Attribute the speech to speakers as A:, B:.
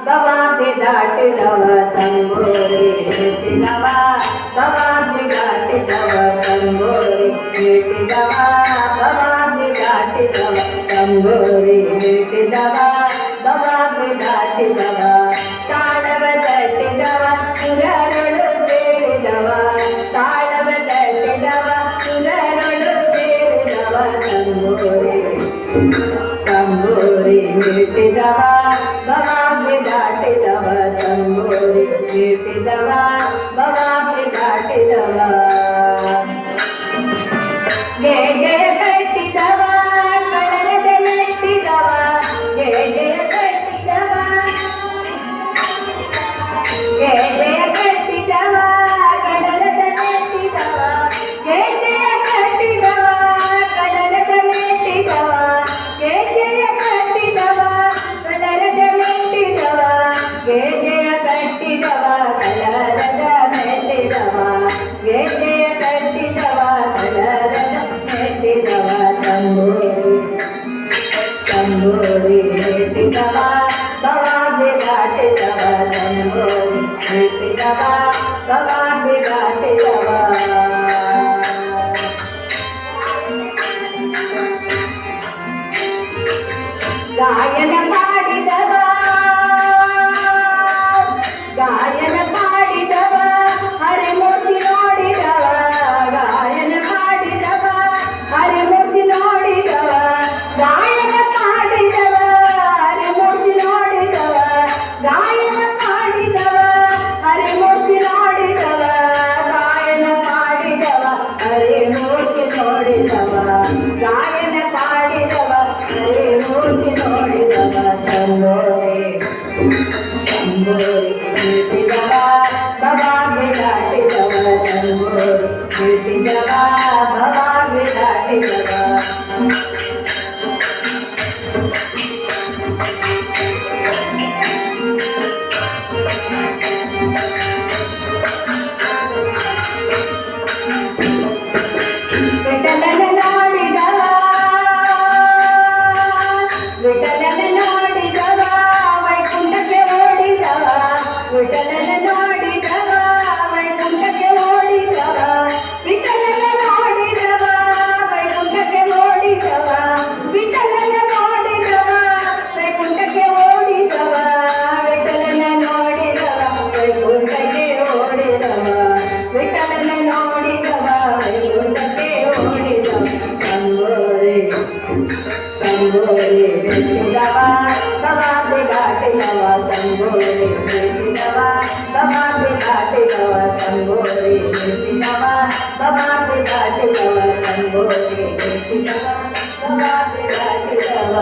A: गवागे दाटिदव ತಂಬೋರಿ ಮಿಟ್ಟಿದವ ಗವಾಗೆ ದಾಟಿದವ ತಂಬೋರಿ ಮಿಟ್ಟಿದವ ಗವಾಗೆ ದಾಟಿದವ ತಂಬೋರಿ ಮಿಟ್ಟಿದವ ಗವಾಗೆ ದಾಟಿದವ ತಾಳವ ತಟ್ಟಿದವ ಸುರರೊಳು ಸೇರಿದವ ತಾಳವ ತಟ್ಟಿದವ ಸುರರೊಳು ಸೇರಿದವ ತಂಬೋರಿ ತಂಬೋರಿ ಮಿಟ್ಟಿದವ ಗವಾಗೆ ದಾಟಿದವ ತಂಬೋರಿ ಮಿಟ್ಟಿದವ ಗವಾಗೆ ದಾಟಿದವ ಗೆ ಕಟ್ಟಿದವ ಕಡಲದ ಮೆಟ್ಟಿದವ ಗೆ ಕಟ್ಟಿದವ ಗೆ ಕಟ್ಟಿದವ ಕಡಲದ ಮೆಟ್ಟಿದವ ಗೆ ಕಟ್ಟಿದವ ಕಡಲದ ಮೆಟ್ಟಿದವ ಗೆ ಕಟ್ಟಿದವ ಕಡಲದ ಮೆಟ್ಟಿದವ ಗೆ ಕಟ್ಟಿದವ ಕಡಲದ ಮೆಟ್ಟಿದವ ಗೆ ಕಟ್ಟಿದವ ಕಡಲದ ಮೆಟ್ಟಿದವ ತಂಬೋರಿ ತಂಬೋರಿ ಮೆಟ್ಟಿದವ ಗವಾಗೆ ದಾಟಿದವ ತಂಬೋರಿ ಮೆಟ್ಟಿದವ ಗವಾಗೆ ದಾಟಿದವ ಗಾಯನ ಮಾಡಿದವ ಗಾಯನ ಮಾಡಿದವ ಹರಿಮೂರ್ತಿ ನೋಡಿದವ ಗಾಯನ ಮಾಡಿದವ ಹರಿಮೂರ್ತಿ ನೋಡಿದವ ಗಾಯನ ಮಾಡಿದವ ಹರಿಮೂರ್ತಿ ನೋಡಿದವ ಗಾಯನ ಮಾಡಿದವ ಹರಿಮೂರ್ತಿ ನೋಡಿದವ ಗಾಯನ ಮಾಡಿದವ ಹರಿಮೂರ್ತಿ ನೋಡಿದವ ಗಾಯನ ಮಾಡಿದವ ಹರಿಮೂರ್ತಿ ನೋಡಿದವ ತಂಬೋರಿ ತಂಬೋರಿ ಮಿಟ್ಟಿದವ ಗವಾಗೆ ದಾಟಿದವ ತಂಬೋರಿ ಮಿಟ್ಟಿದವ ಗವಾಗೆ ದಾಟಿದವ ವಿಠಲನ ನೋಡಿದವ ವಿಠಲನ ನೋಡಿದವ ವೈಕುಂಠಕ್ಕೆ ಓಡಿದವ ವಿಠಲನ ನೋಡಿದವ ವೈಕುಂಠಕ್ಕೆ ಓಡಿದವ ವಿಠಲನ ನೋಡಿದವ ವೈಕುಂಠಕ್ಕೆ ಓಡಿದವ ವಿಠಲನ ನೋಡಿದವ ವೈಕುಂಠಕ್ಕೆ ಓಡಿದವ ವಿಠಲನ ನೋಡಿದವ ವೈಕುಂಠಕ್ಕೆ ಓಡಿದವ ವಿಠಲನ ನೋಡಿದವ ವೈಕುಂಠಕ್ಕೆ ಓಡಿದವ ತಂಬೋರಿ ತಂಬೋರಿ ಮಿಟ್ಟಿದವ ಗವಾಗೆ ದಾಟಿದವ ತಂಬೋರಿ ಮಿಟ್ಟಿದವ ಗವಾಗೆ ದಾಟಿದವ ತಂಬೋರಿ ಮಿಟ್ಟಿದವ ಗವಾಗೆ ದಾಟಿದವ ತಂಬೋರಿ ಮಿಟ್ಟಿದವ ಗವಾಗೆ ದಾಟಿದವ